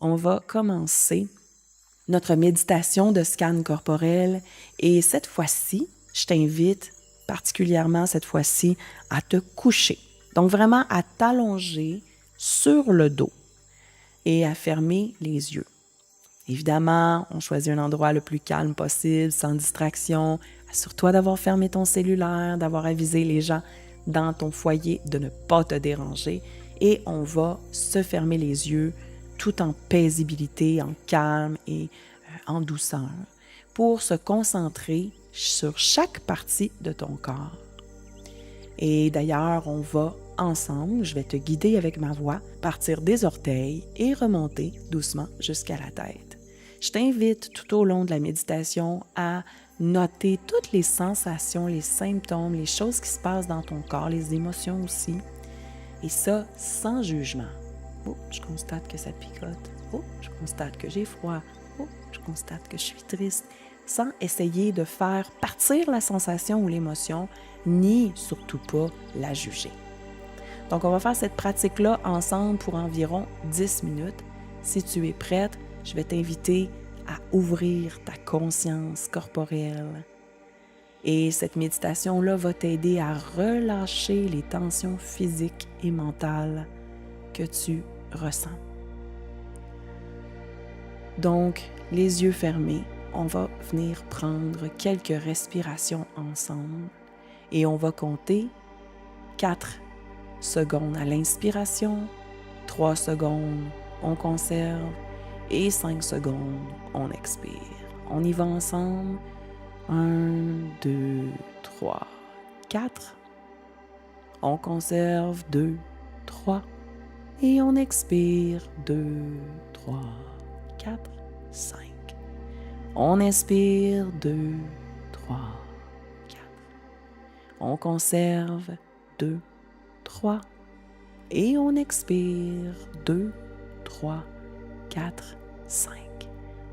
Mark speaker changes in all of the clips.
Speaker 1: on va commencer notre méditation de scan corporel et cette fois-ci, je t'invite particulièrement cette fois-ci à te coucher. Donc vraiment à t'allonger sur le dos et à fermer les yeux. Évidemment, on choisit un endroit le plus calme possible, sans distraction. Assure-toi d'avoir fermé ton cellulaire, d'avoir avisé les gens dans ton foyer de ne pas te déranger et on va se fermer les yeux tout en paisibilité, en calme et en douceur pour se concentrer sur chaque partie de ton corps. Et d'ailleurs, on va ensemble, je vais te guider avec ma voix, partir des orteils et remonter doucement jusqu'à la tête. Je t'invite tout au long de la méditation à noter toutes les sensations, les symptômes, les choses qui se passent dans ton corps, les émotions aussi. Et ça, sans jugement. Oh, je constate que ça picote. Oh, je constate que j'ai froid. Oh, je constate que je suis triste. Sans essayer de faire partir la sensation ou l'émotion, ni surtout pas la juger. Donc, on va faire cette pratique-là ensemble pour environ 10 minutes. Si tu es prête, je vais t'inviter à ouvrir ta conscience corporelle. Et cette méditation-là va t'aider à relâcher les tensions physiques et mentales que tu ressens. Donc, les yeux fermés, on va venir prendre quelques respirations ensemble et on va compter 4 secondes à l'inspiration, 3 secondes, on conserve et 5 secondes, on expire. On y va ensemble. 1, 2, 3, 4. On conserve 2, 3. Et on expire 2, 3, 4, 5. On inspire 2, 3, 4. On conserve 2, 3. Et on expire 2, 3, 4, 5.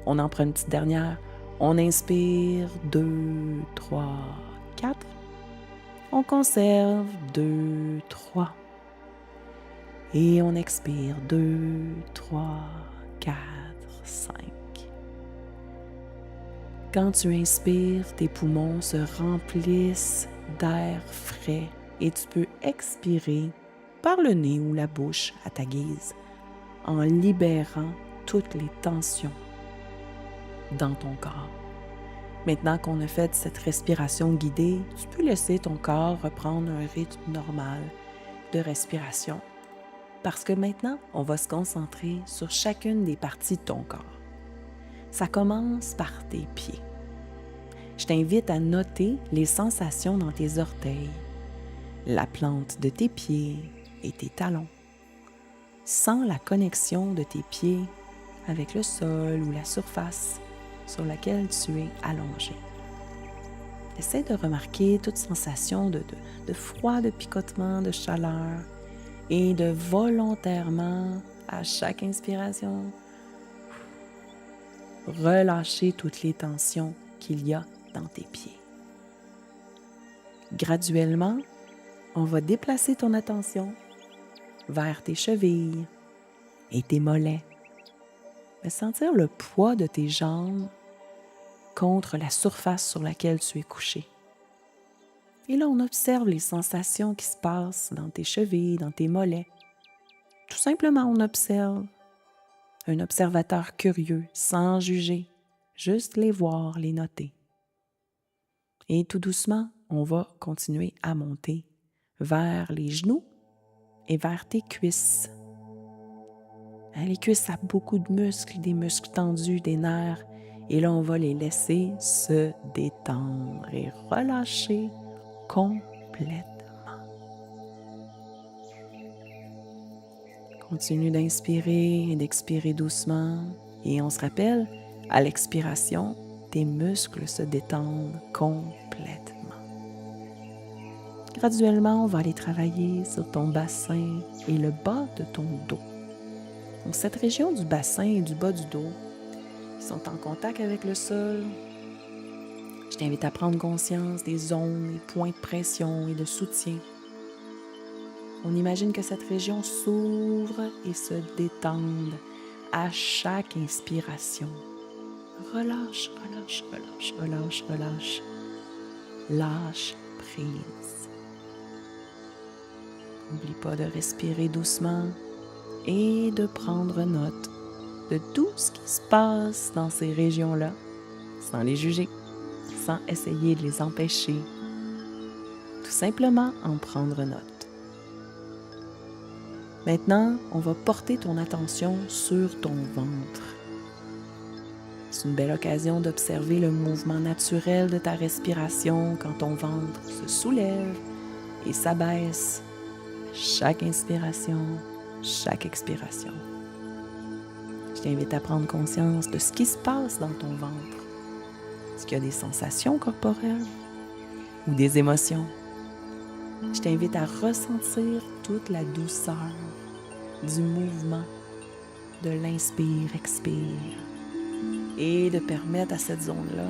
Speaker 1: On en prend une petite dernière. On inspire 2, 3, 4. On conserve 2, 3. Et on expire 2, 3, 4, 5. Quand tu inspires, tes poumons se remplissent d'air frais et tu peux expirer par le nez ou la bouche à ta guise en libérant toutes les tensions dans ton corps. Maintenant qu'on a fait cette respiration guidée, tu peux laisser ton corps reprendre un rythme normal de respiration parce que maintenant, on va se concentrer sur chacune des parties de ton corps. Ça commence par tes pieds. Je t'invite à noter les sensations dans tes orteils, la plante de tes pieds et tes talons. Sens la connexion de tes pieds avec le sol ou la surface sur laquelle tu es allongé. Essaie de remarquer toute sensation de froid, de picotement, de chaleur et de volontairement, à chaque inspiration, relâcher toutes les tensions qu'il y a dans tes pieds. Graduellement, on va déplacer ton attention vers tes chevilles et tes mollets. Mais sentir le poids de tes jambes contre la surface sur laquelle tu es couché. Et là, on observe les sensations qui se passent dans tes chevilles, dans tes mollets. Tout simplement, on observe. Un observateur curieux, sans juger, juste les voir, les noter. Et tout doucement, on va continuer à monter vers les genoux et vers tes cuisses. Les cuisses, ça a beaucoup de muscles, des muscles tendus, des nerfs. Et là, on va les laisser se détendre et relâcher complètement. Continue d'inspirer et d'expirer doucement. Et on se rappelle, à l'expiration, tes muscles se détendent complètement. Graduellement, on va aller travailler sur ton bassin et le bas de ton dos. Donc, cette région du bassin et du bas du dos, qui sont en contact avec le sol, je t'invite à prendre conscience des zones, des points de pression et de soutien. On imagine que cette région s'ouvre et se détende à chaque inspiration. Relâche, relâche, relâche, relâche, relâche. Lâche prise. N'oublie pas de respirer doucement et de prendre note de tout ce qui se passe dans ces régions-là, sans les juger, sans essayer de les empêcher. Tout simplement en prendre note. Maintenant, on va porter ton attention sur ton ventre. C'est une belle occasion d'observer le mouvement naturel de ta respiration quand ton ventre se soulève et s'abaisse. Chaque inspiration, chaque expiration. Je t'invite à prendre conscience de ce qui se passe dans ton ventre. Est-ce qu'il y a des sensations corporelles ou des émotions? Je t'invite à ressentir toute la douceur du mouvement de l'inspire-expire et de permettre à cette zone-là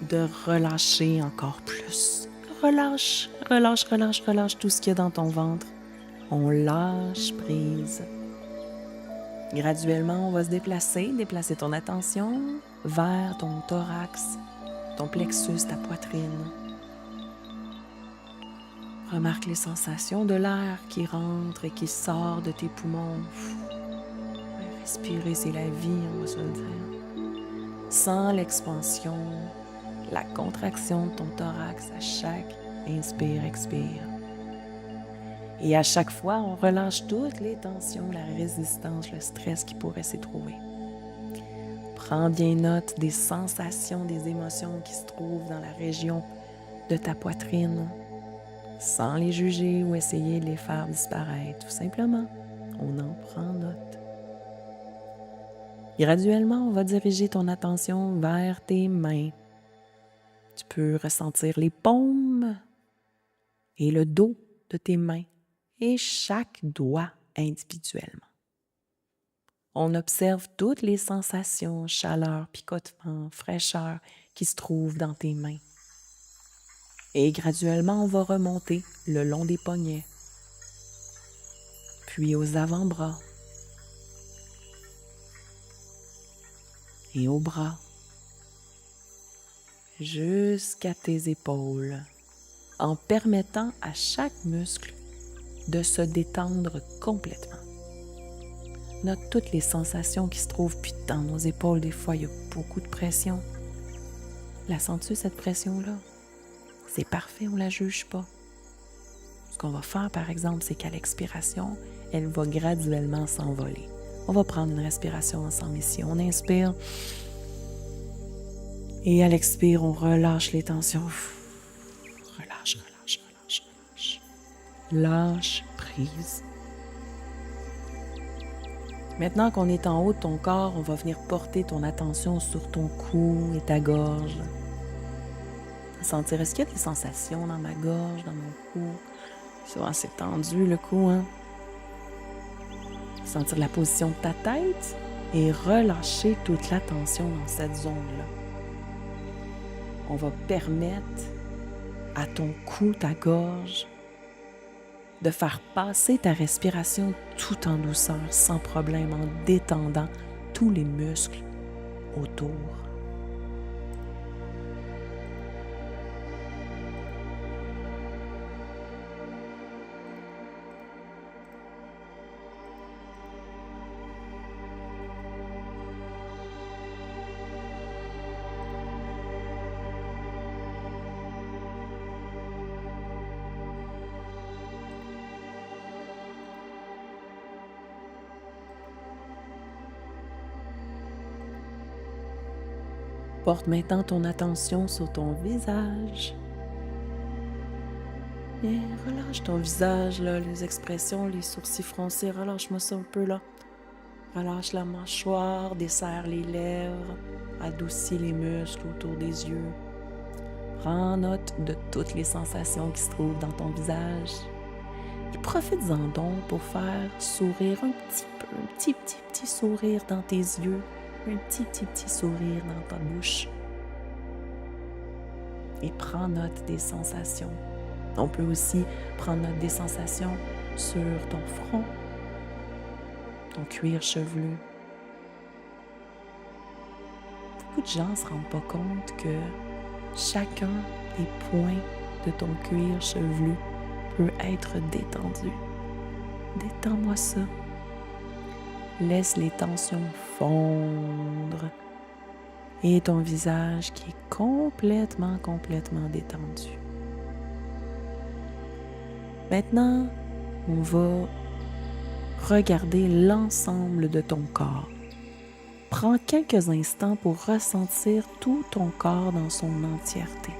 Speaker 1: de relâcher encore plus. Relâche, relâche, relâche, relâche tout ce qu'il y a dans ton ventre. On lâche prise. Graduellement, on va se déplacer ton attention vers ton thorax, ton plexus, ta poitrine. Remarque les sensations de l'air qui rentre et qui sort de tes poumons. Respirer, c'est la vie, on va se le dire. Sens l'expansion, la contraction de ton thorax à chaque inspire, expire. Et à chaque fois, on relâche toutes les tensions, la résistance, le stress qui pourrait s'y trouver. Prends bien note des sensations, des émotions qui se trouvent dans la région de ta poitrine, sans les juger ou essayer de les faire disparaître. Tout simplement, on en prend note. Graduellement, on va diriger ton attention vers tes mains. Tu peux ressentir les paumes et le dos de tes mains et chaque doigt individuellement. On observe toutes les sensations, chaleur, picotement, fraîcheur qui se trouvent dans tes mains. Et graduellement, on va remonter le long des poignets, puis aux avant-bras et aux bras, jusqu'à tes épaules, en permettant à chaque muscle de se détendre complètement. Note toutes les sensations qui se trouvent, puis dans nos épaules, des fois, il y a beaucoup de pression. La sens-tu, cette pression-là? C'est parfait, on ne la juge pas. Ce qu'on va faire, par exemple, c'est qu'à l'expiration, elle va graduellement s'envoler. On va prendre une respiration ensemble ici. On inspire. Et à l'expire, on relâche les tensions. Relâche, relâche, relâche, relâche. Lâche prise. Maintenant qu'on est en haut de ton corps, on va venir porter ton attention sur ton cou et ta gorge. Sentir, est-ce qu'il y a des sensations dans ma gorge, dans mon cou? Souvent, c'est tendu le cou, hein? Sentir la position de ta tête et relâcher toute la tension dans cette zone-là. On va permettre à ton cou, ta gorge, de faire passer ta respiration tout en douceur, sans problème, en détendant tous les muscles autour. Porte maintenant ton attention sur ton visage. Et relâche ton visage, là, les expressions, les sourcils froncés, relâche-moi ça un peu, là. Relâche la mâchoire, desserre les lèvres, adoucis les muscles autour des yeux. Prends note de toutes les sensations qui se trouvent dans ton visage. Et profite-en donc pour faire sourire un petit peu, un petit sourire dans tes yeux. Un petit sourire dans ta bouche. Et prends note des sensations On peut aussi prendre note des sensations sur ton front, ton cuir chevelu. Beaucoup de gens ne se rendent pas compte que chacun des points de ton cuir chevelu peut être détendu. Détends-moi ça. Laisse les tensions fondre. Et ton visage qui est complètement détendu. Maintenant, on va regarder l'ensemble de ton corps. Prends quelques instants pour ressentir tout ton corps dans son entièreté.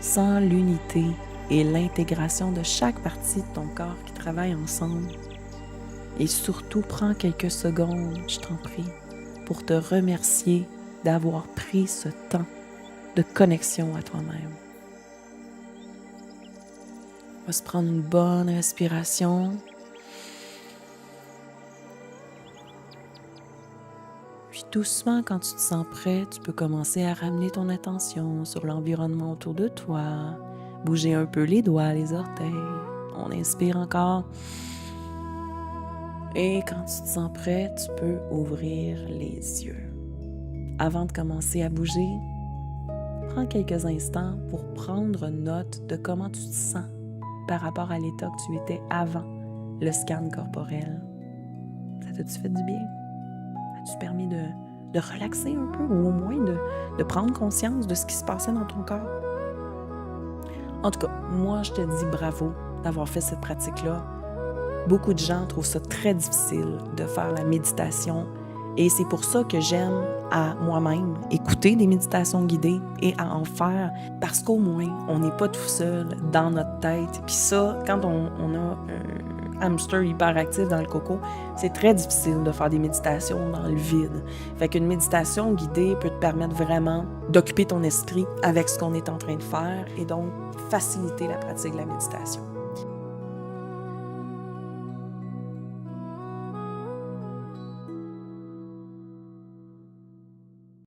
Speaker 1: Sens l'unité et l'intégration de chaque partie de ton corps qui travaillent ensemble. Et surtout, prends quelques secondes, je t'en prie, pour te remercier d'avoir pris ce temps de connexion à toi-même. On va se prendre une bonne respiration. Puis doucement, quand tu te sens prêt, tu peux commencer à ramener ton attention sur l'environnement autour de toi. Bouger un peu les doigts, les orteils. On inspire encore. Et quand tu te sens prêt, tu peux ouvrir les yeux. Avant de commencer à bouger, prends quelques instants pour prendre note de comment tu te sens par rapport à l'état que tu étais avant le scan corporel. Ça t'a-tu fait du bien? As-tu permis de relaxer un peu ou au moins de prendre conscience de ce qui se passait dans ton corps? En tout cas, moi, je te dis bravo d'avoir fait cette pratique-là. Beaucoup de gens trouvent ça très difficile de faire la méditation et c'est pour ça que j'aime à moi-même écouter des méditations guidées et à en faire parce qu'au moins, on n'est pas tout seul dans notre tête. Puis ça, quand on a un hamster hyperactif dans le coco, c'est très difficile de faire des méditations dans le vide. Fait qu'une méditation guidée peut te permettre vraiment d'occuper ton esprit avec ce qu'on est en train de faire et donc faciliter la pratique de la méditation.